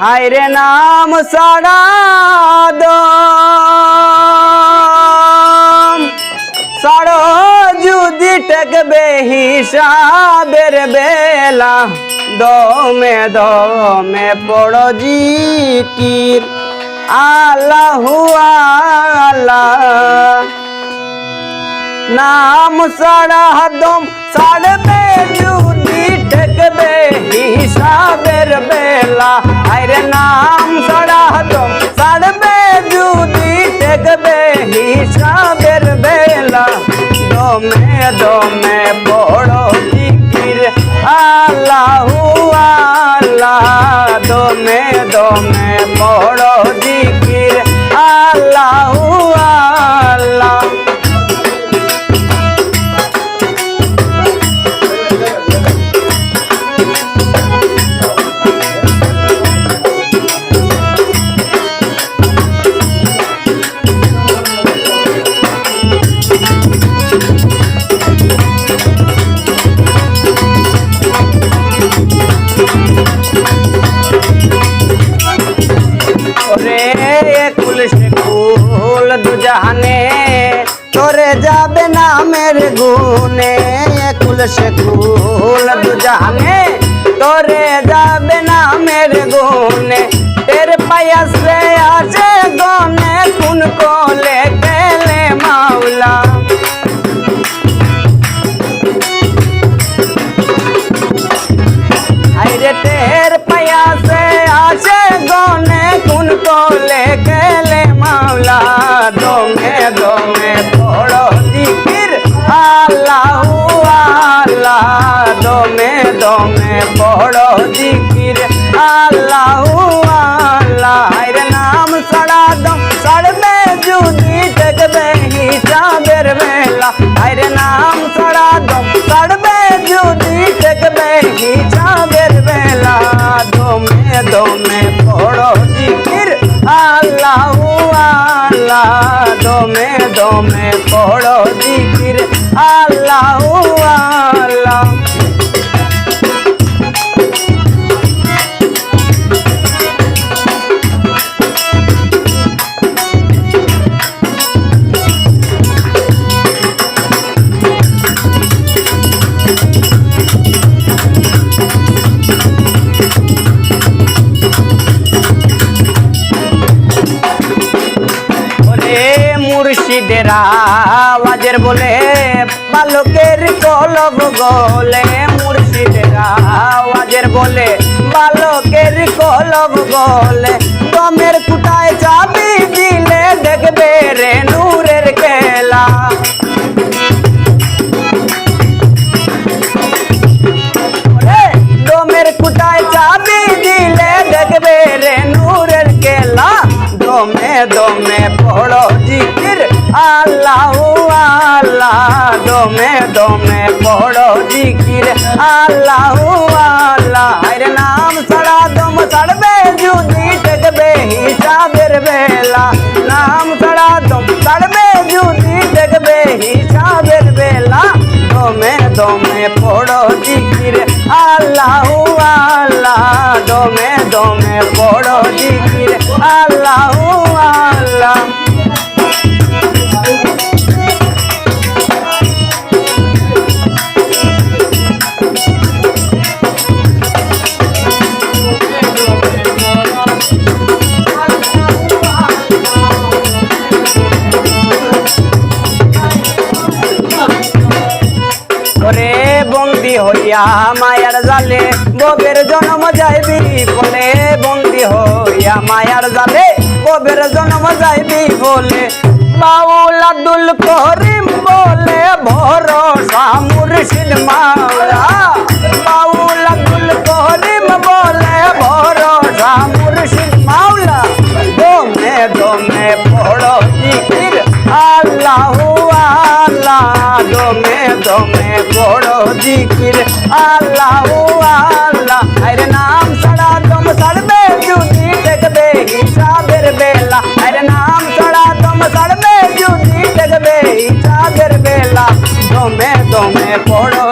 হায়রে নাম সাড়া দম সাড়ো যদি টেকবে হিসাবের বেলা দমে দমে পড়ো জিকির আল্লাহু আল্লাহ নাম সাড়া দম সাড়বে যদি টেকবে হিসাবের বেলা আরে নাম সাড়া দম সাড়বে যদি টেকবে হিসাবের বেলা দমে দমে পড়ো জিকির আল্লাহু আল্লাহ দমে দমে পড়ো জিকির আল্লাহু আল্লাহ কুল দুজাহানে তোরে যাবে নামের গুনে কুল সে কুল দুজাহানে তোরে যাবে নামের গুনে তের পায়াসে আছে গনে কোন কোলে গেলে মাওলা আইরে তের পায়াসে আছে গনে কোন কোলে গেলে মাওলা দমে দমে পড়ো জিকির আল্লাহু আল্লাহ দমে দমে পড়ো জিকির আল্লাহু আল্লাহ আইরে নাম সাড়া দম সাড়বে যদি টেকবে হিসাবের বেলা আইরে নাম সাড়া দম সাড়বে যদি টেকবে হিসাবের বেলা দমে দমে পড়ো জিকির আল্লাহু আল্লাহ দমে দমে পড়ো জিকির আল্লাহু আল্লাহ মুর্শিদের আওয়াজের বলে বালকের কলব গলে মুর্শিদের আওয়াজের বলে বালকের কলব গলে দমের কুটায় চাবি দিলে দেখবে রে নূরের খেলা দমের কুটায় চাবি দিলে দেখবে রে নূরের খেলা দমে দমে পড়ো জিকির আল্লাহু আল্লাহ দমে দমে পড়ো জিকির আল্লাহু আল্লাহ আরে নাম সাড়া দম সাড়বে যদি টেকবে হিসাবের বেলা নাম সাড়া দম সাড়বে যদি টেকবে হিসাবের বেলা দমে দমে পড়ো জিকির আল্লাহু আল্লাহ দমে দমে পড়ো জিকির আল্লাহু আল্লাহ বন্দি হইয়া মায়ার জালে ববের জন্ম যাইবি বলে বন্দি হইয়া মায়ার জালে ববের জন্ম যাইবি বলে বাউল আব্দুল করিম বলে ভরসা মুর্শিদ মাওলা বাউল আব্দুল করিম বলে ভরসা মুর্শিদ মাওলা দমে দমে পড়ো জিকির আল্লাহু আল্লাহ দমে দমে পড়ো জিকির আল্লাহু আল্লাহ আরে নাম সাড়া দম সাড়বে যদি টেকবে হিসাবের বেলা আরে নাম সাড়া দম সাড়বে যদি টেকবে হিসাবের বেলা দমে দমে পড়ো